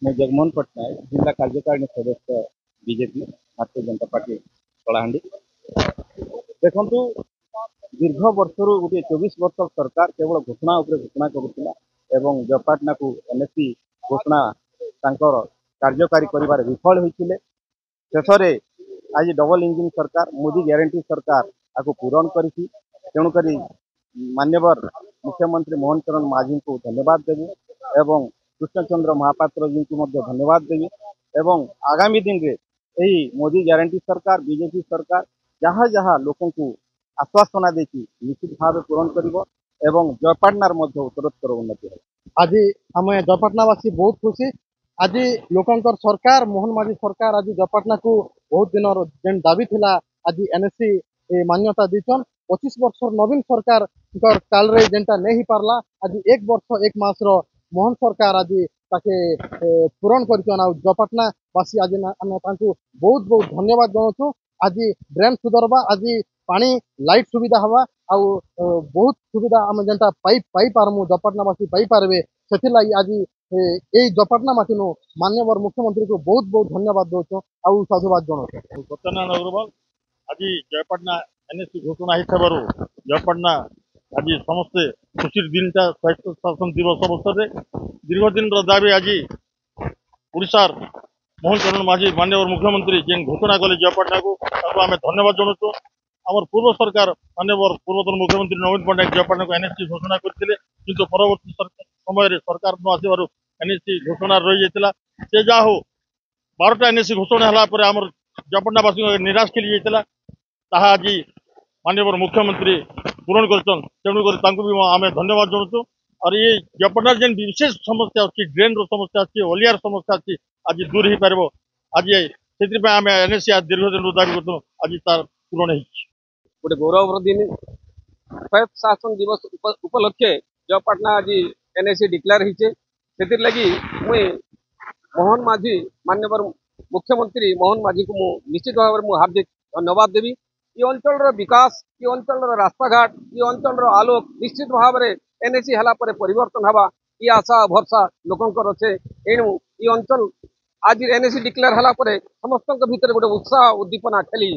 ମୁଁ ଜଗମୋହନ ପଟ୍ଟନାୟକ ଜିଲ୍ଲା କାର୍ଯ୍ୟକାରିଣୀ ସଦସ୍ୟ ବିଜେପି ଭାରତୀୟ ଜନତା ପାର୍ଟି କଳାହାଣ୍ଡି। ଦେଖନ୍ତୁ ଦୀର୍ଘ ବର୍ଷରୁ ଗୋଟିଏ 24 ବର୍ଷ ସରକାର କେବଳ ଘୋଷଣା ଉପରେ ଘୋଷଣା କରୁଥିଲା ଏବଂ ଜୟପାଟନାକୁ ଏନ୍ଏସି ଘୋଷଣା ତାଙ୍କର କାର୍ଯ୍ୟକାରୀ କରିବାରେ ବିଫଳ ହୋଇଥିଲେ। ଶେଷରେ ଆଜି ଡବଲ ଇଞ୍ଜିନ ସରକାର ମୋଦି ଗ୍ୟାରେଣ୍ଟି ସରକାର ତାକୁ ପୂରଣ କରିଛି। ତେଣୁକରି ମାନ୍ୟବର ମୁଖ୍ୟମନ୍ତ୍ରୀ ମୋହନ ଚରଣ ମାଝୀଙ୍କୁ ଧନ୍ୟବାଦ ଦେବୁ ଏବଂ କୃଷ୍ଣଚନ୍ଦ୍ର ମହାପାତ୍ରଜୀଙ୍କୁ ମଧ୍ୟ ଧନ୍ୟବାଦ ଦେବି ଏବଂ ଆଗାମୀ ଦିନରେ ଏହି ମୋଦି ଗ୍ୟାରେଣ୍ଟି ସରକାର ବିଜେପି ସରକାର ଯାହା ଯାହା ଲୋକଙ୍କୁ ଆଶ୍ୱାସନା ଦେଇଛି ନିଶ୍ଚିତ ଭାବେ ପୂରଣ କରିବ ଏବଂ ଜୟପାଟନାର ମଧ୍ୟ ଉତ୍ତରୋତ୍ତର ଉନ୍ନତି ହେବ। आज आम जयपाटनावासी बहुत खुशी। आज लोकंकर सरकार मोहन माझी सरकार आज जयपाटना को बहुत दिन जेन दाबी थिला आज एनएससी मान्यता दीचन। 25 वर्ष नवीन सरकार काल रे जेनटा नहीं पारला आज 1 वर्ष 1 मास रो मोहन सरकार आज ताके पूरण करछन। आ जयपाटना वासी आज आम बहुत बहुत धन्यवाद जनाऊँ। आज ड्रेन सुधरबा आज पानी लाइट सुविधा हवा आ बहुत सुविधा आम जेनटा पाई पारमु जयपाटनावासी पाई पारबे से आज यही जयपाटना माटी मान्यवर मुख्यमंत्री को बहुत बहुत धन्यवाद दौर आउ साधुवाद जनाऊँ। सत्यनारायण अग्रवाल आज जयपाटना एनएससी घोषणा हो जयपाटना आज समस्ते खुशी दिनटा स्वायत्त शासन दिवस अवसर में दीर्घ दिन दाबी आज ओडार मोहन चरण माझी मान्यवर मुख्यमंत्री जेन घोषणा कले जयपाटना को आम धन्यवाद जनाऊँ। आम पूर्व सरकार मान्यवर पूर्वतन मुख्यमंत्री नवीन पट्टनायक जयपाटना को एनएससी घोषणा करते किंतु परवर्ती समय सरकार न आसवर एनएससी घोषणा रही जाता से जा हो 12टा एनएससी घोषणा है आम जयपाटनावासी निराश खेली जाता आज मान्यवर मुख्यमंत्री पूरण कर तेणुक भी आम धन्यवाद जनाऊँ। और ये जयपाटना जेन विशेष समस्या अच्छी ड्रेन समस्या अच्छी ओलियार समस्या अच्छी आज दूर हो पार आज से आम एनएससी आज दीर्घ दिन दाबी कर आज तार पूरण हो गोटे गौरव दिन स्वायत्त शासन दिवस उपलक्षे जयपाटना आज एनएससी डिक्लेयर होती लगी मुई मोहन माझी मान्यवर मुख्यमंत्री मोहन माझी को मु निश्चित भाव में हार्दिक धन्यवाद देवी। ये अंचल विकास ये अंचल रास्ता घाट ये अंचल आलोक निश्चित भाव में एनएससी हला पर परिवर्तन हवा ये आशा भरसा लोकंकर अच्छे। एणु ये अंचल आज एनएससी डिक्लेयर हला पर समस्त भीतर गोटे उत्साह उद्दीपना खेली।